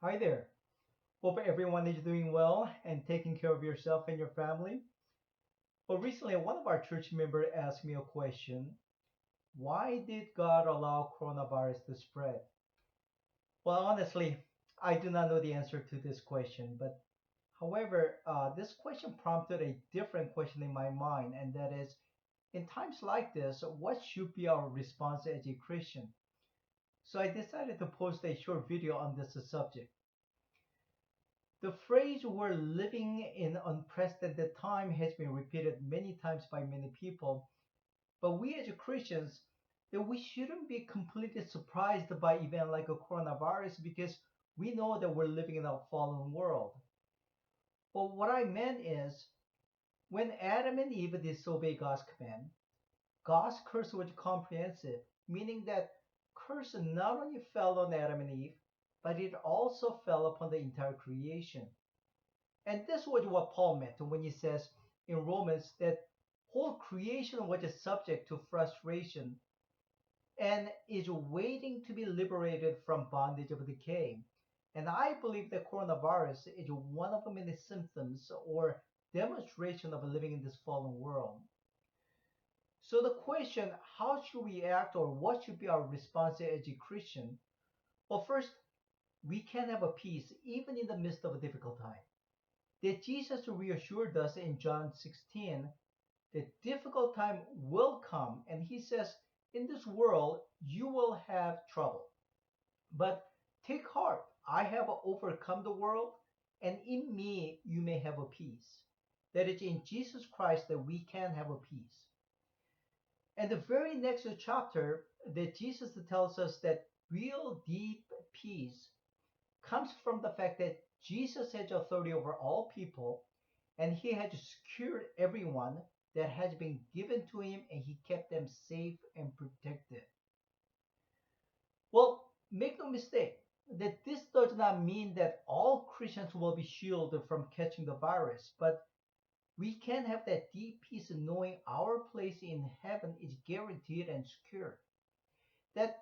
Hi there. Hope everyone is doing well and taking care of yourself and your family. Well, recently, one of our church members asked me a question. Why did God allow coronavirus to spread? Well, honestly, I do not know the answer to this question, but however, this question prompted a different question in my mind, and that is, in times like this, what should be our response as a Christian? So I decided to post a short video on this subject. The phrase "we're living in unprecedented time" has been repeated many times by many people, but we as Christians, that we shouldn't be completely surprised by event like a coronavirus because we know that we're living in a fallen world. But what I meant is when Adam and Eve disobeyed God's command, God's curse was comprehensive, meaning that curse not only fell on Adam and Eve, but it also fell upon the entire creation. And this was what Paul meant when he says in Romans that whole creation was subject to frustration and is waiting to be liberated from bondage of decay. And I believe that coronavirus is one of the many symptoms or demonstration of living in this fallen world. So the question, how should we act or what should be our response as a Christian? Well, first, we can have a peace even in the midst of a difficult time. That Jesus reassured us in John 16 that difficult time will come, and he says, in this world you will have trouble. But take heart, I have overcome the world, and in me you may have a peace. That is in Jesus Christ that we can have a peace. And the very next chapter that Jesus tells us that real deep peace comes from the fact that Jesus has authority over all people and he has secured everyone that has been given to him and he kept them safe and protected. Well, make no mistake that this does not mean that all Christians will be shielded from catching the virus, but we can have that deep peace in knowing our place in heaven is guaranteed and secure. That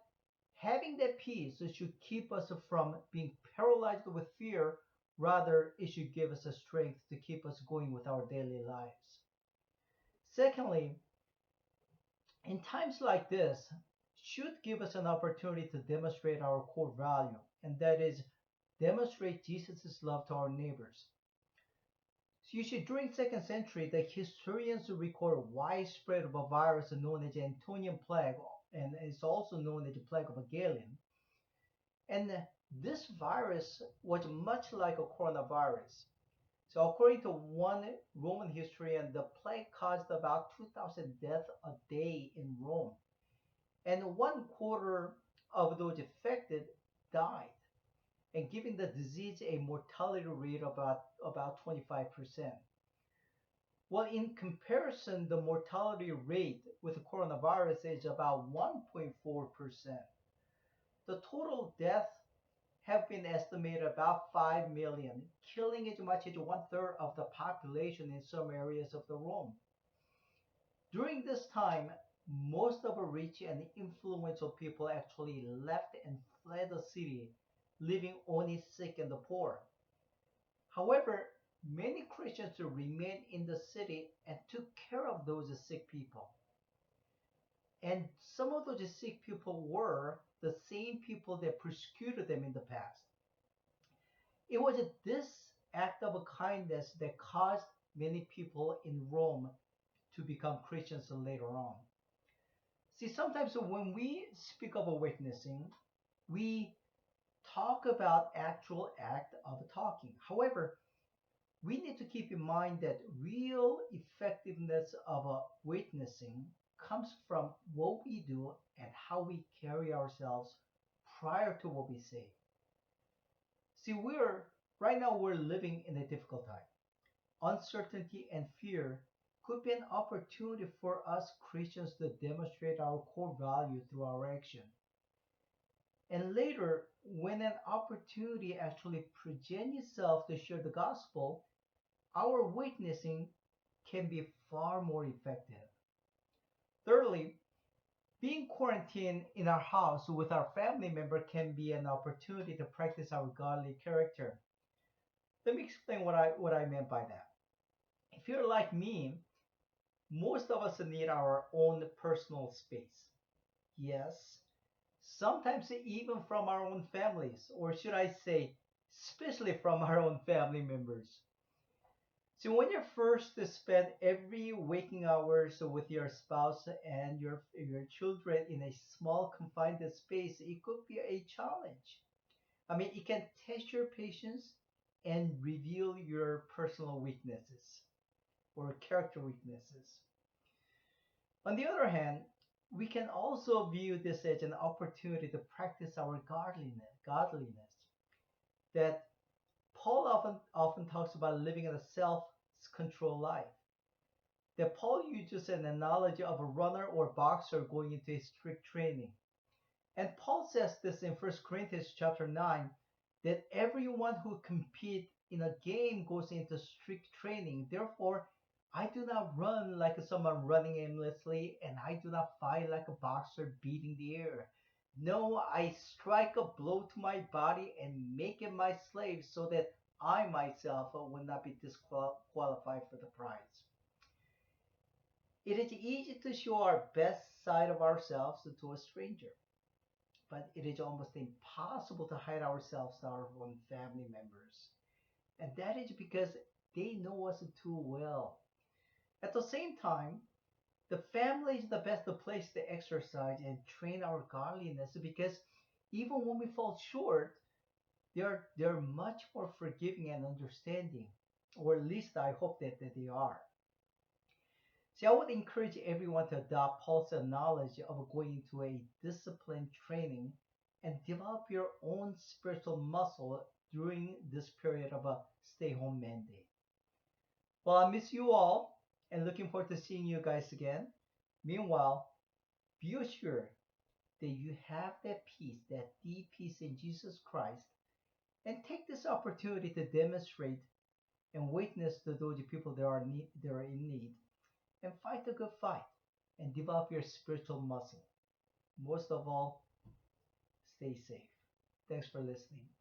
having that peace should keep us from being paralyzed with fear. Rather, it should give us a strength to keep us going with our daily lives. Secondly, in times like this, should give us an opportunity to demonstrate our core value, and that is demonstrate Jesus' love to our neighbors. So you see, during second century, the historians record widespread of a virus known as Antonian plague, and it's also known as the plague of Galen. And this virus was much like a coronavirus. So according to one Roman historian, the plague caused about 2,000 deaths a day in Rome, and one quarter of those affected died, and giving the disease a mortality rate of about 25%. Well, in comparison, the mortality rate with coronavirus is about 1.4%. The total death have been estimated about 5 million, killing as much as one third of the population in some areas of the Rome. During this time, most of the rich and influential people actually left and fled the city, leaving only sick and the poor. However, many Christians remained in the city and took care of those sick people. And some of those sick people were the same people that persecuted them in the past. It was this act of kindness that caused many people in Rome to become Christians later on. See, sometimes when we speak of witnessing, we talk about actual act of talking. However, we need to keep in mind that real effectiveness of witnessing comes from what we do and how we carry ourselves prior to what we say. See, we're right now we're living in a difficult time. Uncertainty and fear could be an opportunity for us Christians to demonstrate our core value through our action. And later, when an opportunity actually presents itself to share the gospel, our witnessing can be far more effective. Thirdly, Being quarantined in our house with our family member can be an opportunity to practice our godly character. Let me explain what I meant by that. If you're like me, most of us need our own personal space. Yes, sometimes even from our own families, or should I say, especially from our own family members. So when you first spend every waking hours with your spouse and your children in a small confined space, it could be a challenge. I mean, it can test your patience and reveal your personal weaknesses or character weaknesses. On the other hand, we can also view this as an opportunity to practice our godliness. That Paul often talks about living a self-controlled life. That Paul uses an analogy of a runner or boxer going into a strict training. And Paul says this in 1 Corinthians chapter 9 that everyone who competes in a game goes into strict training. Therefore, I do not run like someone running aimlessly, and I do not fight like a boxer beating the air. No, I strike a blow to my body and make it my slave so that I myself will not be disqualified for the prize. It is easy to show our best side of ourselves to a stranger, but it is almost impossible to hide ourselves to our own family members. And that is because they know us too well. At the same time, the family is the best place to exercise and train our godliness because even when we fall short, they're much more forgiving and understanding, or at least I hope that they are. See, I would encourage everyone to adopt Paul's knowledge of going into a disciplined training and develop your own spiritual muscle during this period of a stay home mandate. Well, I miss you all and looking forward to seeing you guys again. Meanwhile, be assured that you have that peace, that deep peace in Jesus Christ, and take this opportunity to demonstrate and witness to those people that are in need, and fight a good fight and develop your spiritual muscle. Most of all, stay safe. Thanks for listening.